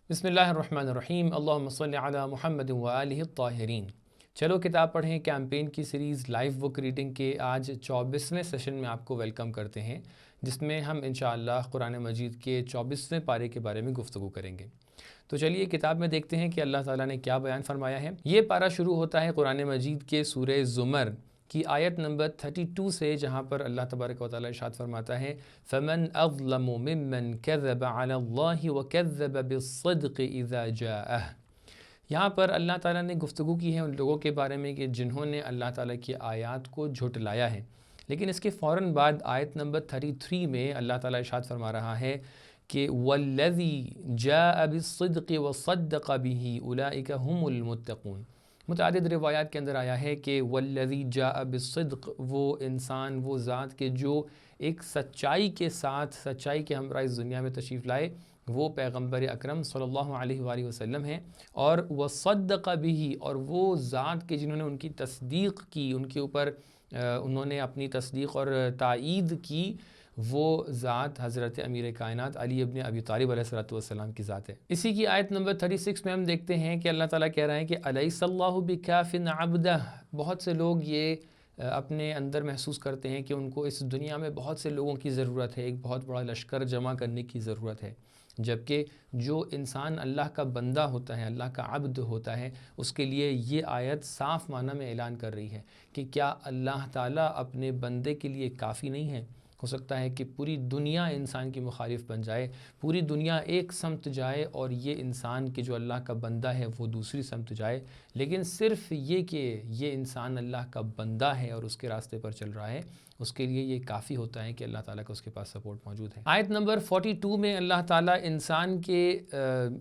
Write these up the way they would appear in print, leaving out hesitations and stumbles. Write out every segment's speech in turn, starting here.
بسم اللہ الرحمن الرحیم، اللہم صلی علی محمد و آلہ الطاہرین۔ چلو کتاب پڑھیں کیمپین کی سیریز لائیو بک ریڈنگ کے آج 24ویں سیشن میں آپ کو ویلکم کرتے ہیں، جس میں ہم انشاءاللہ قرآن مجید کے 24ویں پارے کے بارے میں گفتگو کریں گے۔ تو چلیے کتاب میں دیکھتے ہیں کہ اللہ تعالیٰ نے کیا بیان فرمایا ہے۔ یہ پارہ شروع ہوتا ہے قرآن مجید کے سورہ زمر کی آیت نمبر 32 سے، جہاں پر اللہ تبارک و تعالیٰ ارشاد فرماتا ہے فَمَنْ أَظْلَمُ مِمَّنْ كَذَّبَ عَلَى اللَّهِ وَكَذَّبَ بِالصِّدْقِ إِذَا جَاءَهُ۔ یہاں پر اللہ تعالیٰ نے گفتگو کی ہے ان لوگوں کے بارے میں کہ جنہوں نے اللہ تعالیٰ کی آیات کو جھٹلایا ہے، لیکن اس کے فوراً بعد آیت نمبر 33 میں اللہ تعالیٰ ارشاد فرما رہا ہے کہ وَالَّذِي جَاءَ بِالصِّدْقِ وَصَدَّقَ بِهِ أُولَئِكَ هُمُ الْمُتَّقُونَ۔ متعدد روایات کے اندر آیا ہے کہ وَالَّذِي جَاءَ بِالصِّدْقِ، وہ انسان، وہ ذات کے جو ایک سچائی کے ساتھ، سچائی کے ہمراہ اس دنیا میں تشریف لائے، وہ پیغمبر اکرم صلی اللہ علیہ وآلہ وسلم ہیں، اور وَصَدَّقَ بِهِ، اور وہ ذات کے جنہوں نے ان کی تصدیق کی، ان کے اوپر انہوں نے اپنی تصدیق اور تائید کی، وہ ذات حضرت امیر کائنات علی ابن ابی طالب علیہ السلام کی ذات ہے۔ اسی کی آیت نمبر 36 میں ہم دیکھتے ہیں کہ اللہ تعالیٰ کہہ رہے ہیں کہ الیس اللہ بکاف عبدہ۔ بہت سے لوگ یہ اپنے اندر محسوس کرتے ہیں کہ ان کو اس دنیا میں بہت سے لوگوں کی ضرورت ہے، ایک بہت بڑا لشکر جمع کرنے کی ضرورت ہے، جبکہ جو انسان اللہ کا بندہ ہوتا ہے، اللہ کا عبد ہوتا ہے، اس کے لیے یہ آیت صاف معنی میں اعلان کر رہی ہے کہ کیا اللہ تعالیٰ اپنے بندے کے لیے کافی نہیں ہے؟ ہو سکتا ہے کہ پوری دنیا انسان کی مخالف بن جائے، پوری دنیا ایک سمت جائے اور یہ انسان کہ جو اللہ کا بندہ ہے وہ دوسری سمت جائے، لیکن صرف یہ کہ یہ انسان اللہ کا بندہ ہے اور اس کے راستے پر چل رہا ہے، اس کے لیے یہ کافی ہوتا ہے کہ اللہ تعالیٰ کا اس کے پاس سپورٹ موجود ہے۔ آیت نمبر 42 میں اللہ تعالیٰ انسان کے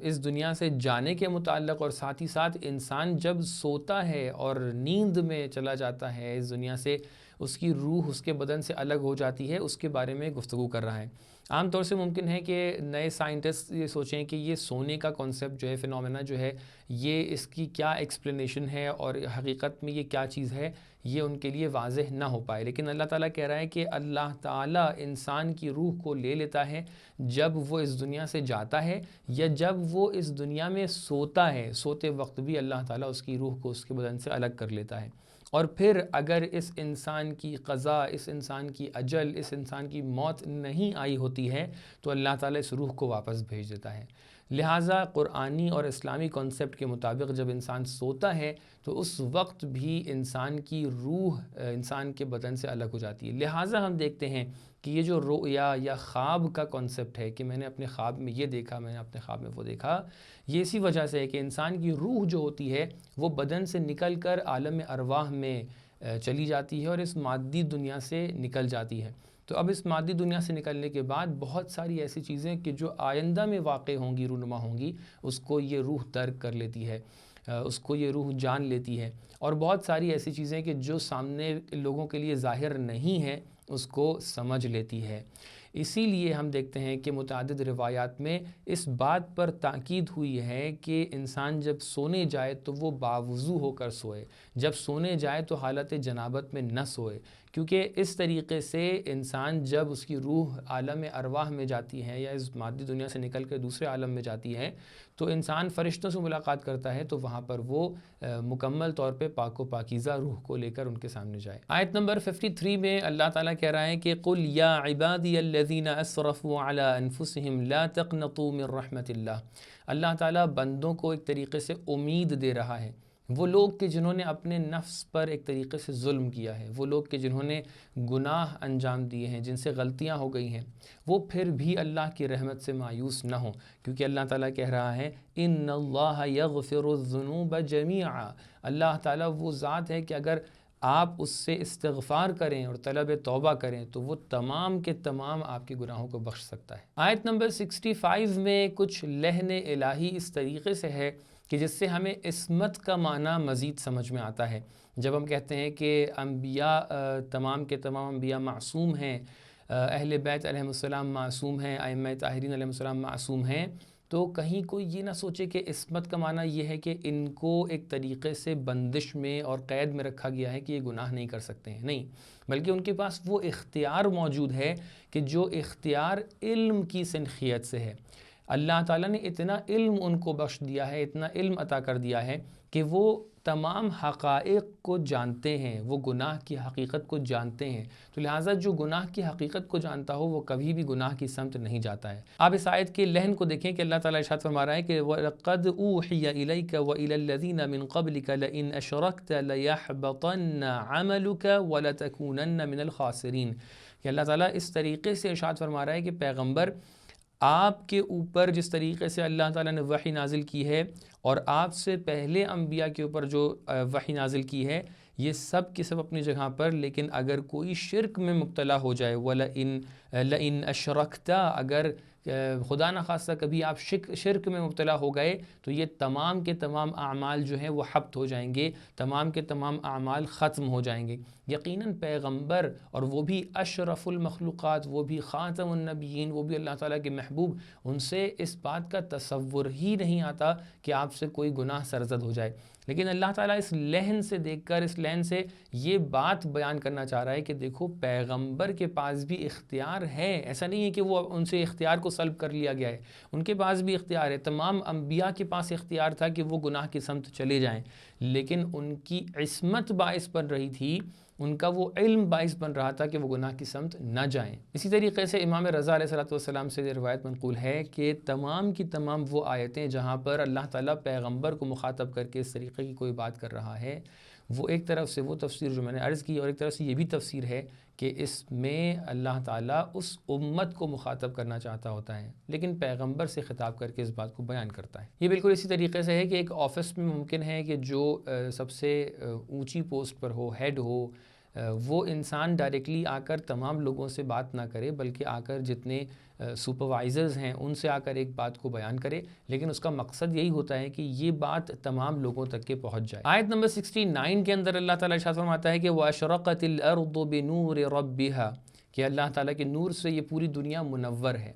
اس دنیا سے جانے کے متعلق اور ساتھ ہی ساتھ انسان جب سوتا ہے اور نیند میں چلا جاتا ہے اس دنیا سے، اس کی روح اس کے بدن سے الگ ہو جاتی ہے، اس کے بارے میں گفتگو کر رہا ہے۔ عام طور سے ممکن ہے کہ نئے سائنٹسٹ یہ سوچیں کہ یہ سونے کا کانسیپٹ جو ہے، فینومینا جو ہے، یہ اس کی کیا ایکسپلینیشن ہے اور حقیقت میں یہ کیا چیز ہے، یہ ان کے لیے واضح نہ ہو پائے، لیکن اللہ تعالیٰ کہہ رہا ہے کہ اللہ تعالیٰ انسان کی روح کو لے لیتا ہے جب وہ اس دنیا سے جاتا ہے یا جب وہ اس دنیا میں سوتا ہے، سوتے وقت بھی اللہ تعالیٰ اس کی روح کو اس کے بدن سے الگ کر لیتا ہے، اور پھر اگر اس انسان کی قضا، اس انسان کی اجل، اس انسان کی موت نہیں آئی ہوتی ہے تو اللہ تعالیٰ اس روح کو واپس بھیج دیتا ہے۔ لہٰذا قرآنی اور اسلامی کنسپٹ کے مطابق جب انسان سوتا ہے تو اس وقت بھی انسان کی روح انسان کے بدن سے الگ ہو جاتی ہے۔ لہٰذا ہم دیکھتے ہیں کہ یہ جو رؤیا یا خواب کا کنسپٹ ہے کہ میں نے اپنے خواب میں یہ دیکھا، میں نے اپنے خواب میں وہ دیکھا، یہ اسی وجہ سے ہے کہ انسان کی روح جو ہوتی ہے وہ بدن سے نکل کر عالم ارواح میں چلی جاتی ہے اور اس مادی دنیا سے نکل جاتی ہے۔ تو اب اس مادی دنیا سے نکلنے کے بعد بہت ساری ایسی چیزیں کہ جو آئندہ میں واقع ہوں گی، رونما ہوں گی، اس کو یہ روح درک کر لیتی ہے، اس کو یہ روح جان لیتی ہے، اور بہت ساری ایسی چیزیں کہ جو سامنے لوگوں کے لیے ظاہر نہیں ہے اس کو سمجھ لیتی ہے۔ اسی لیے ہم دیکھتے ہیں کہ متعدد روایات میں اس بات پر تاکید ہوئی ہے کہ انسان جب سونے جائے تو وہ باوضو ہو کر سوئے، جب سونے جائے تو حالت جنابت میں نہ سوئے، کیونکہ اس طریقے سے انسان جب اس کی روح عالم ارواح میں جاتی ہے یا اس مادی دنیا سے نکل کے دوسرے عالم میں جاتی ہے تو انسان فرشتوں سے ملاقات کرتا ہے، تو وہاں پر وہ مکمل طور پہ پاک و پاکیزہ روح کو لے کر ان کے سامنے جائے۔ آیت نمبر 53 میں اللہ تعالیٰ کہہ رہا ہے کہ قُلْ يَا عِبَادِيَ الَّذِينَ أَسْرَفُوا عَلَىٰ أَنفُسِهِمْ لَا تَقْنَطُوا مِن رَحْمَةِ اللَّهِ۔ اللہ تعالیٰ بندوں کو ایک طریقے سے امید دے رہا ہے، وہ لوگ کہ جنہوں نے اپنے نفس پر ایک طریقے سے ظلم کیا ہے، وہ لوگ کہ جنہوں نے گناہ انجام دیے ہیں، جن سے غلطیاں ہو گئی ہیں، وہ پھر بھی اللہ کی رحمت سے مایوس نہ ہوں، کیونکہ اللہ تعالیٰ کہہ رہا ہے اِنَّ اللَّهَ يَغْفِرُ الذُّنُوبَ جَمِيعًا۔ اللہ تعالیٰ وہ ذات ہے کہ اگر آپ اس سے استغفار کریں اور طلب توبہ کریں تو وہ تمام کے تمام آپ کے گناہوں کو بخش سکتا ہے۔ آیت نمبر 65 میں کچھ لحن الہی اس طریقے سے ہے کہ جس سے ہمیں عصمت کا معنی مزید سمجھ میں آتا ہے۔ جب ہم کہتے ہیں کہ انبیاء تمام کے تمام انبیاء معصوم ہیں، اہل بیت علیہ السلام معصوم ہیں، ائمہ طاہرین علیہ السلام معصوم ہیں، تو کہیں کوئی یہ نہ سوچے کہ عصمت کا معنی یہ ہے کہ ان کو ایک طریقے سے بندش میں اور قید میں رکھا گیا ہے کہ یہ گناہ نہیں کر سکتے ہیں، نہیں، بلکہ ان کے پاس وہ اختیار موجود ہے کہ جو اختیار علم کی سنخیت سے ہے۔ اللہ تعالیٰ نے اتنا علم ان کو بخش دیا ہے، اتنا علم عطا کر دیا ہے کہ وہ تمام حقائق کو جانتے ہیں، وہ گناہ کی حقیقت کو جانتے ہیں، تو لہٰذا جو گناہ کی حقیقت کو جانتا ہو وہ کبھی بھی گناہ کی سمت نہیں جاتا ہے۔ آپ اس آیت کے لحن کو دیکھیں کہ اللہ تعالیٰ ارشاد فرما رہا ہے کہ وَلَقَدْ أُوحِيَ إِلَيْكَ وَإِلَى الَّذِينَ مِن قَبْلِكَ لَئِنْ أَشْرَكْتَ لَيَحْبَطَنَّ عَمَلُكَ وَلَتَكُونَنَّ مِنَ الْخَاسِرِينَ کہ اللہ تعالیٰ اس طریقے سے ارشاد فرما رہا ہے کہ پیغمبر آپ کے اوپر جس طریقے سے اللہ تعالیٰ نے وحی نازل کی ہے اور آپ سے پہلے انبیاء کے اوپر جو وحی نازل کی ہے، یہ سب کی سب اپنی جگہ پر، لیکن اگر کوئی شرک میں مبتلا ہو جائے، لَئِنْ أَشْرَكْتَ اگر خدا نخواستہ کبھی آپ شرک میں مبتلا ہو گئے تو یہ تمام کے تمام اعمال جو ہیں وہ حبط ہو جائیں گے، تمام کے تمام اعمال ختم ہو جائیں گے۔ یقیناً پیغمبر، اور وہ بھی اشرف المخلوقات، وہ بھی خاتم النبیین، وہ بھی اللہ تعالیٰ کے محبوب، ان سے اس بات کا تصور ہی نہیں آتا کہ آپ سے کوئی گناہ سرزد ہو جائے، لیکن اللہ تعالیٰ اس لحن سے دیکھ کر، اس لحن سے یہ بات بیان کرنا چاہ رہا ہے کہ دیکھو پیغمبر کے پاس بھی اختیار ہے، ایسا نہیں ہے کہ وہ ان سے اختیار کو سلب کر لیا گیا ہے، ان کے پاس بھی اختیار ہے، تمام انبیاء کے پاس اختیار تھا کہ وہ گناہ کی سمت چلے جائیں، لیکن ان کی عصمت باعث بن رہی تھی، ان کا وہ علم باعث بن رہا تھا کہ وہ گناہ کی سمت نہ جائیں۔ اسی طریقے سے امام رضا علیہ السلام سے روایت منقول ہے کہ تمام کی تمام وہ آیتیں جہاں پر اللہ تعالیٰ پیغمبر کو مخاطب کر کے اس طریقے کی کوئی بات کر رہا ہے، وہ ایک طرف سے وہ تفسیر جو میں نے عرض کی، اور ایک طرف سے یہ بھی تفسیر ہے کہ اس میں اللہ تعالیٰ اس امت کو مخاطب کرنا چاہتا ہوتا ہے، لیکن پیغمبر سے خطاب کر کے اس بات کو بیان کرتا ہے۔ یہ بالکل اسی طریقے سے ہے کہ ایک آفس میں ممکن ہے کہ جو سب سے اونچی پوسٹ پر ہو، ہیڈ ہو، وہ انسان ڈائریکٹلی آ کر تمام لوگوں سے بات نہ کرے، بلکہ آ کر جتنے سپروائزرز ہیں ان سے آ کر ایک بات کو بیان کرے، لیکن اس کا مقصد یہی ہوتا ہے کہ یہ بات تمام لوگوں تک کے پہنچ جائے۔ آیت نمبر 69 کے اندر اللہ تعالیٰ ارشاد فرماتا ہے کہ وَأَشْرَقَتِ الْأَرْضُ بِنُورِ رَبِّهَا کہ اللہ تعالیٰ کے نور سے یہ پوری دنیا منور ہے۔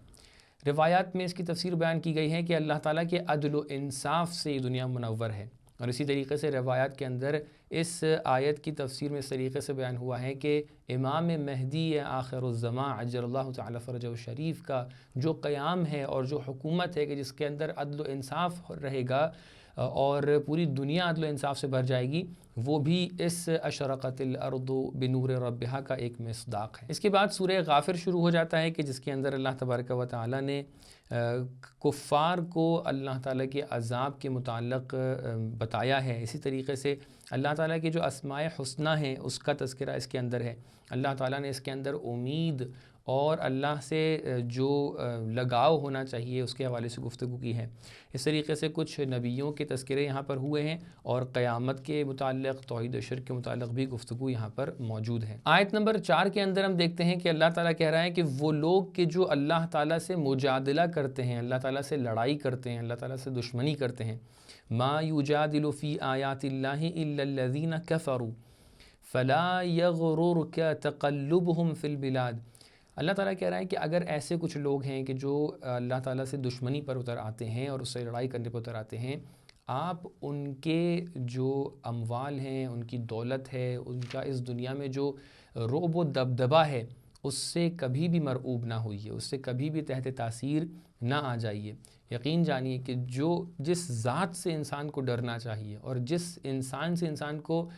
روایات میں اس کی تفسیر بیان کی گئی ہے کہ اللہ تعالیٰ کے عدل و انصاف سے یہ دنیا منور ہے، اور اسی طریقے سے روایات کے اندر اس آیت کی تفسیر میں اس طریقے سے بیان ہوا ہے کہ امام مہدی آخر الزمان عجل اللہ تعالی فرجہ الشریف کا جو قیام ہے اور جو حکومت ہے کہ جس کے اندر عدل و انصاف رہے گا اور پوری دنیا عدل و انصاف سے بھر جائے گی، وہ بھی اس اشرقت الارض بنور ربہا کا ایک مصداق ہے۔ اس کے بعد سورہ غافر شروع ہو جاتا ہے کہ جس کے اندر اللہ تبارک و تعالی نے کفار کو اللہ تعالیٰ کے عذاب کے متعلق بتایا ہے۔ اسی طریقے سے اللہ تعالیٰ کے جو اسماء حسنہ ہیں اس کا تذکرہ اس کے اندر ہے۔ اللہ تعالیٰ نے اس کے اندر امید اور اللہ سے جو لگاؤ ہونا چاہیے اس کے حوالے سے گفتگو کی ہے۔ اس طریقے سے کچھ نبیوں کے تذکرے یہاں پر ہوئے ہیں، اور قیامت کے متعلق، توحید و شرک کے متعلق بھی گفتگو یہاں پر موجود ہے۔ آیت نمبر 4 کے اندر ہم دیکھتے ہیں کہ اللہ تعالیٰ کہہ رہا ہے کہ وہ لوگ کہ جو اللہ تعالیٰ سے مجادلہ کرتے ہیں، اللہ تعالیٰ سے لڑائی کرتے ہیں، اللہ تعالیٰ سے دشمنی کرتے ہیں، ما یجادل فی آیات اللہ الا الذین کفروا فلا یغررک تقلبہم فی البلاد۔ اللہ تعالیٰ کہہ رہا ہے کہ اگر ایسے کچھ لوگ ہیں کہ جو اللہ تعالیٰ سے دشمنی پر اتر آتے ہیں اور اس سے لڑائی کرنے پر اتر آتے ہیں، آپ ان کے جو اموال ہیں، ان کی دولت ہے، ان کا اس دنیا میں جو رعب و دبدبہ ہے، اس سے کبھی بھی مرعوب نہ ہوئیے، اس سے کبھی بھی تحت تاثیر نہ آ جائیے۔ یقین جانیے کہ جس ذات سے انسان کو ڈرنا چاہیے اور جس انسان سے انسان کو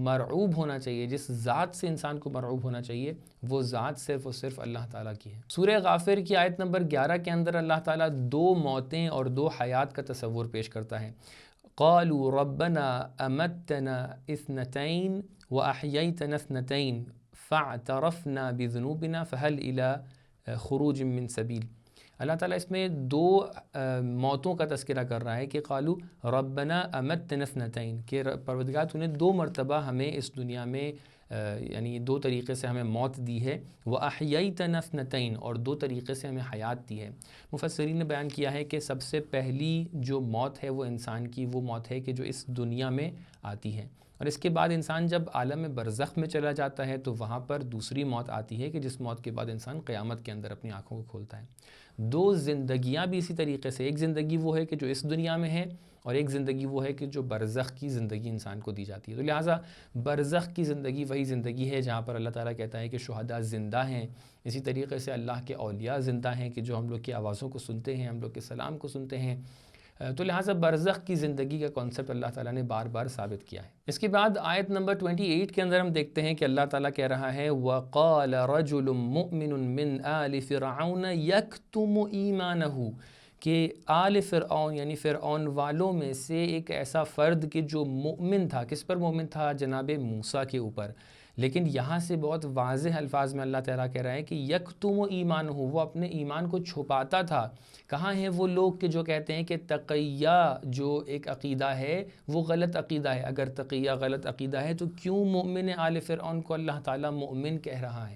مرعوب ہونا چاہیے، جس ذات سے انسان کو مرعوب ہونا چاہیے، وہ ذات صرف اور صرف اللہ تعالیٰ کی ہے۔ سورہ غافر کی آیت نمبر 11 کے اندر اللہ تعالیٰ 2 موتیں اور 2 حیات کا تصور پیش کرتا ہے۔ قالوا ربنا امتنا اثنتین واحییتنا اثنتین فاعترفنا بذنوبنا فهل الى خروج من سبیل۔ اللہ تعالیٰ اس میں 2 موتوں کا تذکرہ کر رہا ہے کہ قالو ربنا امتنا اثنتین کہ پروردگار تو نے 2 مرتبہ ہمیں اس دنیا میں یعنی 2 طریقے سے ہمیں موت دی ہے، وَأَحْيَيْتَنَا اثْنَتَيْن اور 2 طریقے سے ہمیں حیات دی ہے۔ مفسرین نے بیان کیا ہے کہ سب سے پہلی جو موت ہے وہ انسان کی وہ موت ہے کہ جو اس دنیا میں آتی ہے، اور اس کے بعد انسان جب عالم برزخ میں چلا جاتا ہے تو وہاں پر دوسری موت آتی ہے کہ جس موت کے بعد انسان قیامت کے اندر اپنی آنکھوں کو کھولتا ہے۔ دو زندگیاں بھی اسی طریقے سے، ایک زندگی وہ ہے کہ جو اس دنیا میں ہے، اور ایک زندگی وہ ہے کہ جو برزخ کی زندگی انسان کو دی جاتی ہے۔ تو لہٰذا برزخ کی زندگی وہی زندگی ہے جہاں پر اللہ تعالیٰ کہتا ہے کہ شہداء زندہ ہیں، اسی طریقے سے اللہ کے اولیاء زندہ ہیں کہ جو ہم لوگ کی آوازوں کو سنتے ہیں، ہم لوگ کے سلام کو سنتے ہیں۔ تو لہٰذا برزخ کی زندگی کا کانسیپٹ اللہ تعالیٰ نے بار بار ثابت کیا ہے۔ اس کے بعد آیت نمبر 28 کے اندر ہم دیکھتے ہیں کہ اللہ تعالیٰ کہہ رہا ہے وَقَالَ رَجُلٌ مُؤْمِنٌ مِّنْ آلِ فِرْعَوْنَ يَكْتُمُ إِيمَانَهُ، کہ آل فرعون یعنی فرعون والوں میں سے ایک ایسا فرد کہ جو مومن تھا، کس پر مومن تھا؟ جناب موسیٰ کے اوپر۔ لیکن یہاں سے بہت واضح الفاظ میں اللہ تعالیٰ کہہ رہا ہے کہ یکتم ایمان ہو، وہ اپنے ایمان کو چھپاتا تھا۔ کہاں ہیں وہ لوگ کہ جو کہتے ہیں کہ تقیہ جو ایک عقیدہ ہے وہ غلط عقیدہ ہے؟ اگر تقیہ غلط عقیدہ ہے تو کیوں مومن آل فرعون کو اللہ تعالیٰ مومن کہہ رہا ہے؟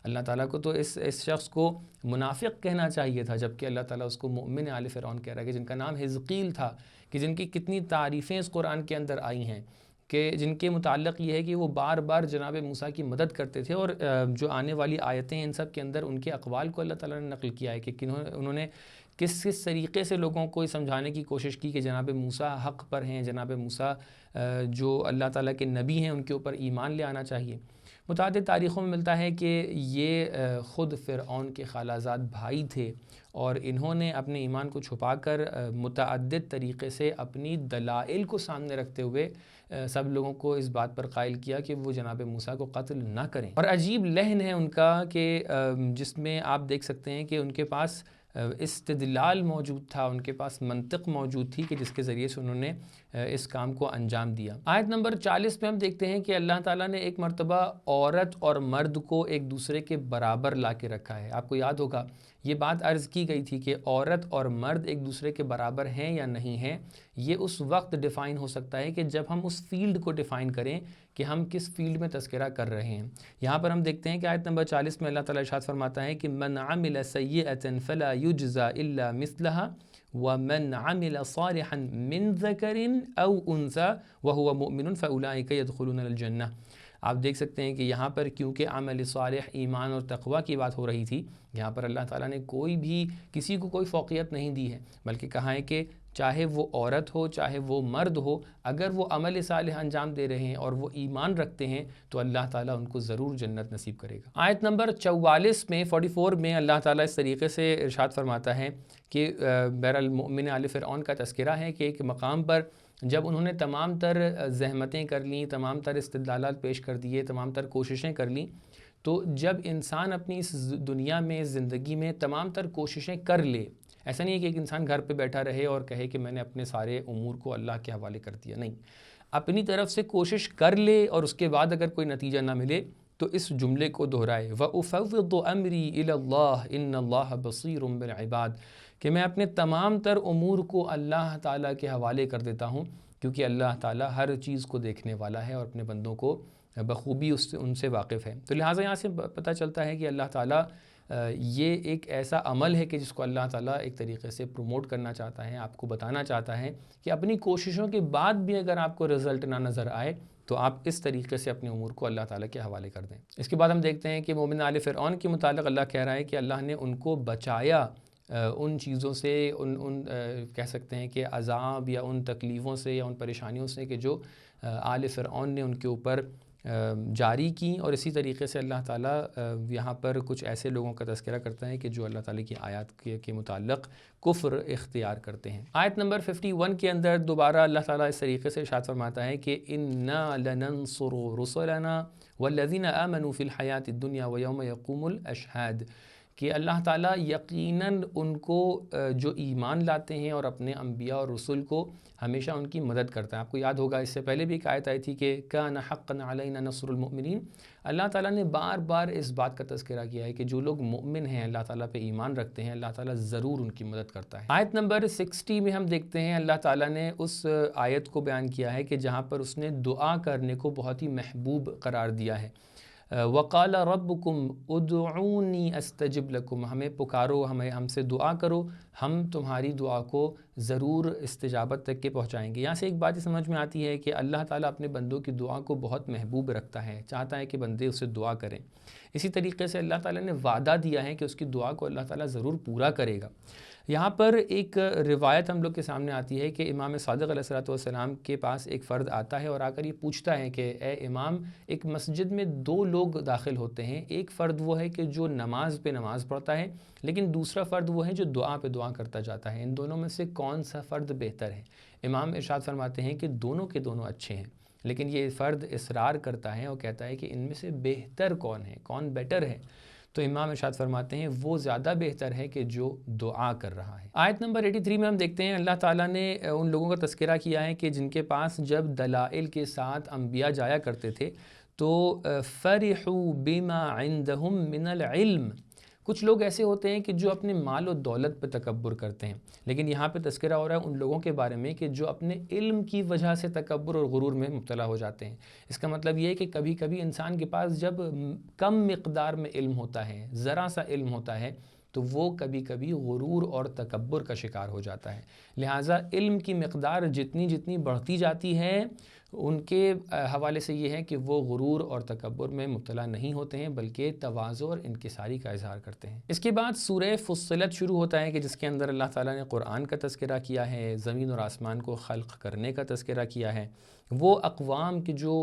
اللہ تعالیٰ کو تو اس شخص کو منافق کہنا چاہیے تھا، جبکہ اللہ تعالیٰ اس کو مومن آل فرعون کہہ رہا ہے، کہ جن کا نام حزقیل تھا، کہ جن کی کتنی تعریفیں اس قرآن کے اندر آئی ہیں، کہ جن کے متعلق یہ ہے کہ وہ بار بار جناب موسیٰ کی مدد کرتے تھے، اور جو آنے والی آیتیں ہیں ان سب کے اندر ان کے اقوال کو اللہ تعالیٰ نے نقل کیا ہے کہ انہوں نے کس طریقے سے لوگوں کو سمجھانے کی کوشش کی کہ جناب موسیٰ حق پر ہیں، جناب موسیٰ جو اللہ تعالیٰ کے نبی ہیں ان کے اوپر ایمان لے آنا چاہیے۔ متعدد تاریخوں میں ملتا ہے کہ یہ خود فرعون کے خالازاد بھائی تھے، اور انہوں نے اپنے ایمان کو چھپا کر متعدد طریقے سے اپنی دلائل کو سامنے رکھتے ہوئے سب لوگوں کو اس بات پر قائل کیا کہ وہ جناب موسیٰ کو قتل نہ کریں۔ اور عجیب لحن ہے ان کا کہ جس میں آپ دیکھ سکتے ہیں کہ ان کے پاس استدلال موجود تھا، ان کے پاس منطق موجود تھی کہ جس کے ذریعے سے انہوں نے اس کام کو انجام دیا۔ آیت نمبر 40 میں ہم دیکھتے ہیں کہ اللہ تعالیٰ نے ایک مرتبہ عورت اور مرد کو ایک دوسرے کے برابر لا کے رکھا ہے۔ آپ کو یاد ہوگا یہ بات عرض کی گئی تھی کہ عورت اور مرد ایک دوسرے کے برابر ہیں یا نہیں ہیں، یہ اس وقت ڈیفائن ہو سکتا ہے کہ جب ہم اس فیلڈ کو ڈیفائن کریں کہ ہم کس فیلڈ میں تذکرہ کر رہے ہیں۔ یہاں پر ہم دیکھتے ہیں کہ آیت نمبر 40 میں اللہ تعالیٰ ارشاد فرماتا ہے کہ من عمل سیئۃ فلا یجزى الا مثلها ومن عمل صالحا من ذکر او انثى وهو مؤمن فاولئک يدخلون الجنہ۔ آپ دیکھ سکتے ہیں کہ یہاں پر کیونکہ عمل صالح ایمان اور تقوی کی بات ہو رہی تھی، یہاں پر اللہ تعالیٰ نے کسی کو کوئی فوقیت نہیں دی ہے، بلکہ کہا ہے کہ چاہے وہ عورت ہو چاہے وہ مرد ہو، اگر وہ عمل صالح انجام دے رہے ہیں اور وہ ایمان رکھتے ہیں تو اللہ تعالیٰ ان کو ضرور جنت نصیب کرے گا۔ آیت نمبر 44 میں 44 میں اللہ تعالیٰ اس طریقے سے ارشاد فرماتا ہے کہ بہرحال مومن آل فرعون کا تذکرہ ہے کہ ایک مقام پر جب انہوں نے تمام تر زحمتیں کر لیں، تمام تر استدلالات پیش کر دیے، تمام تر کوششیں کر لیں، تو جب انسان اپنی اس دنیا میں اس زندگی میں تمام تر کوششیں کر لے، ایسا نہیں ہے کہ ایک انسان گھر پہ بیٹھا رہے اور کہے کہ میں نے اپنے سارے امور کو اللہ کے حوالے کر دیا، نہیں، اپنی طرف سے کوشش کر لے اور اس کے بعد اگر کوئی نتیجہ نہ ملے تو اس جملے کو دہرائے وَأُفَوِّضُ أَمْرِي إِلَى اللَّهِ إِنَّ اللَّهَ بَصِيرٌ بِالْعِبَادِ، کہ میں اپنے تمام تر امور کو اللہ تعالیٰ کے حوالے کر دیتا ہوں، کیونکہ اللہ تعالیٰ ہر چیز کو دیکھنے والا ہے اور اپنے بندوں کو بخوبی ان سے واقف ہے۔ تو لہٰذا یہاں سے پتہ چلتا ہے کہ اللہ تعالیٰ یہ ایک ایسا عمل ہے کہ جس کو اللہ تعالیٰ ایک طریقے سے پروموٹ کرنا چاہتا ہے، آپ کو بتانا چاہتا ہے کہ اپنی کوششوں کے بعد بھی اگر آپ کو رزلٹ نہ نظر آئے تو آپ اس طریقے سے اپنے امور کو اللہ تعالیٰ کے حوالے کر دیں۔ اس کے بعد ہم دیکھتے ہیں کہ مومن آل فرعون کے متعلق اللہ کہہ رہا ہے کہ اللہ نے ان کو بچایا ان چیزوں سے، ان کہہ سکتے ہیں کہ عذاب یا ان تکلیفوں سے یا ان پریشانیوں سے کہ جو آل فرعون نے ان کے اوپر جاری کی، اور اسی طریقے سے اللہ تعالیٰ یہاں پر کچھ ایسے لوگوں کا تذکرہ کرتا ہے کہ جو اللہ تعالیٰ کی آیات کے متعلق کفر اختیار کرتے ہیں۔ آیت نمبر 51 کے اندر دوبارہ اللہ تعالیٰ اس طریقے سے ارشاد فرماتا ہے کہ اِنَّا لَنَنصُرُ رُسُلَنَا وَالَّذِينَ آمَنُوا فِي الْحَيَاةِ الدُّنْيَا وَيَوْمَ يَقُومُ الْأَشْهَادُ، کہ اللہ تعالیٰ یقیناً ان کو جو ایمان لاتے ہیں اور اپنے انبیاء اور رسول کو ہمیشہ ان کی مدد کرتا ہے۔ آپ کو یاد ہوگا اس سے پہلے بھی ایک آیت آئی تھی کہ کان حقا علینا نصر المؤمنین، اللہ تعالیٰ نے بار بار اس بات کا تذکرہ کیا ہے کہ جو لوگ مؤمن ہیں، اللہ تعالیٰ پہ ایمان رکھتے ہیں، اللہ تعالیٰ ضرور ان کی مدد کرتا ہے۔ آیت نمبر 60 میں ہم دیکھتے ہیں اللہ تعالیٰ نے اس آیت کو بیان کیا ہے کہ جہاں پر اس نے دعا کرنے کو بہت ہی محبوب قرار دیا ہے۔ وقال ربکم ادعونی استجب لکم، ہمیں پکارو، ہم سے دعا کرو، ہم تمہاری دعا کو ضرور استجابت تک کے پہنچائیں گے۔ یہاں سے ایک بات یہ سمجھ میں آتی ہے کہ اللہ تعالیٰ اپنے بندوں کی دعا کو بہت محبوب رکھتا ہے، چاہتا ہے کہ بندے اسے دعا کریں۔ اسی طریقے سے اللہ تعالیٰ نے وعدہ دیا ہے کہ اس کی دعا کو اللہ تعالیٰ ضرور پورا کرے گا۔ یہاں پر ایک روایت ہم لوگ کے سامنے آتی ہے کہ امام صادق علیہ السلام کے پاس ایک فرد آتا ہے اور آ کر یہ پوچھتا ہے کہ اے امام، ایک مسجد میں دو لوگ داخل ہوتے ہیں، ایک فرد وہ ہے کہ جو نماز پہ نماز پڑھتا ہے، لیکن دوسرا فرد وہ ہے جو دعا پہ دعا کرتا جاتا ہے، ان دونوں میں سے کون سا فرد بہتر ہے؟ امام ارشاد فرماتے ہیں کہ دونوں کے دونوں اچھے ہیں، لیکن یہ فرد اصرار کرتا ہے اور کہتا ہے کہ ان میں سے بہتر کون ہے، کون بیٹر ہے؟ تو امام ارشاد فرماتے ہیں وہ زیادہ بہتر ہے کہ جو دعا کر رہا ہے۔ آیت نمبر 83 میں ہم دیکھتے ہیں اللہ تعالیٰ نے ان لوگوں کا تذکرہ کیا ہے کہ جن کے پاس جب دلائل کے ساتھ انبیاء جایا کرتے تھے تو فرحوا بما عندهم من العلم، کچھ لوگ ایسے ہوتے ہیں کہ جو اپنے مال و دولت پہ تکبر کرتے ہیں، لیکن یہاں پہ تذکرہ ہو رہا ہے ان لوگوں کے بارے میں کہ جو اپنے علم کی وجہ سے تکبر اور غرور میں مبتلا ہو جاتے ہیں۔ اس کا مطلب یہ ہے کہ کبھی کبھی انسان کے پاس جب کم مقدار میں علم ہوتا ہے، ذرا سا علم ہوتا ہے، تو وہ کبھی کبھی غرور اور تکبر کا شکار ہو جاتا ہے۔ لہٰذا علم کی مقدار جتنی بڑھتی جاتی ہے، ان کے حوالے سے یہ ہے کہ وہ غرور اور تکبر میں مبتلا نہیں ہوتے ہیں، بلکہ تواضع اور انکساری کا اظہار کرتے ہیں۔ اس کے بعد سورہ فصلت شروع ہوتا ہے کہ جس کے اندر اللہ تعالیٰ نے قرآن کا تذکرہ کیا ہے، زمین اور آسمان کو خلق کرنے کا تذکرہ کیا ہے، وہ اقوام کی جو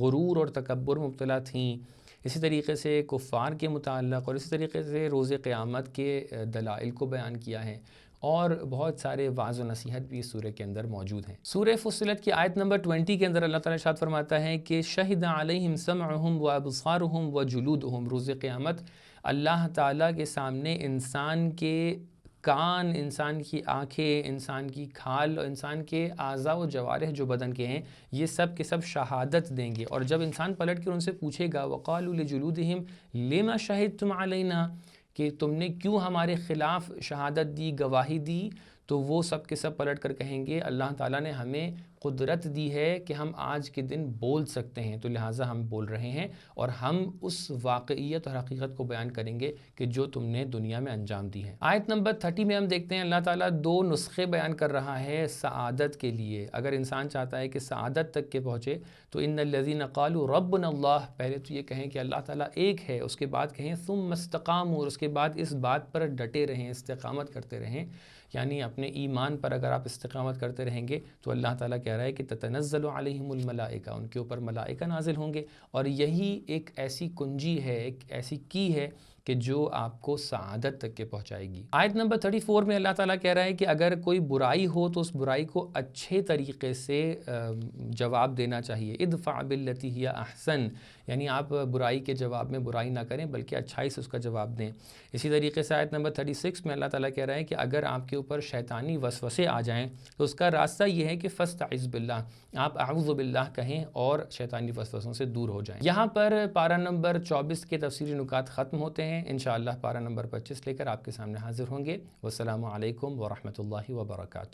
غرور اور تکبر میں مبتلا تھیں، اسی طریقے سے کفار کے متعلق، اور اسی طریقے سے روز قیامت کے دلائل کو بیان کیا ہے، اور بہت سارے وعظ و نصیحت بھی اس سورہ کے اندر موجود ہیں۔ سورہ فصلت کی آیت نمبر 20 کے اندر اللہ تعالیٰ ارشاد فرماتا ہے کہ شہد علیہم سمعہم و ابصارہم و جلودہم، روز قیامت اللہ تعالیٰ کے سامنے انسان کے کان، انسان کی آنکھیں، انسان کی کھال اور انسان کے اعضاء و جوارح جو بدن کے ہیں، یہ سب کے سب شہادت دیں گے۔ اور جب انسان پلٹ کر ان سے پوچھے گا وقالوا لجلودہم لما شہدتم علینا، کہ تم نے کیوں ہمارے خلاف شہادت دی، گواہی دی، تو وہ سب کے سب پلٹ کر کہیں گے اللہ تعالیٰ نے ہمیں قدرت دی ہے کہ ہم آج کے دن بول سکتے ہیں، تو لہٰذا ہم بول رہے ہیں، اور ہم اس واقعیت اور حقیقت کو بیان کریں گے کہ جو تم نے دنیا میں انجام دی ہے۔ آیت نمبر 30 میں ہم دیکھتے ہیں اللہ تعالیٰ دو نسخے بیان کر رہا ہے سعادت کے لیے۔ اگر انسان چاہتا ہے کہ سعادت تک کے پہنچے تو ان الذین قالوا ربنا اللہ، پہلے تو یہ کہیں کہ اللہ تعالیٰ ایک ہے، اس کے بعد کہیں ثم استقاموا، اور اس کے بعد اس بات پر ڈٹے رہیں، استقامت کرتے رہیں، یعنی اپنے ایمان پر اگر آپ استقامت کرتے رہیں گے تو اللہ تعالیٰ کہہ رہا ہے کہ تتنزل علیہم الملائکہ، ان کے اوپر ملائکہ نازل ہوں گے، اور یہی ایک ایسی کنجی ہے، ایک ایسی کی ہے کہ جو آپ کو سعادت تک کے پہنچائے گی۔ آیت نمبر 34 میں اللہ تعالیٰ کہہ رہا ہے کہ اگر کوئی برائی ہو تو اس برائی کو اچھے طریقے سے جواب دینا چاہیے، ادفع باللتی ہی احسن، یعنی آپ برائی کے جواب میں برائی نہ کریں بلکہ اچھائی سے اس کا جواب دیں۔ اسی طریقے سے آیت نمبر 36 میں اللہ تعالیٰ کہہ رہا ہے کہ اگر آپ کے اوپر شیطانی وسوسے آ جائیں تو اس کا راستہ یہ ہے کہ فاستعذ باللہ، آپ اعوذ باللہ کہیں اور شیطانی وسوسوں سے دور ہو جائیں۔ یہاں پر پارہ نمبر 24 کے تفسیری نکات ختم ہوتے ہیں۔ انشاءاللہ پارہ نمبر 25 لے کر آپ کے سامنے حاضر ہوں گے۔ والسلام علیکم ورحمۃ اللہ وبرکاتہ۔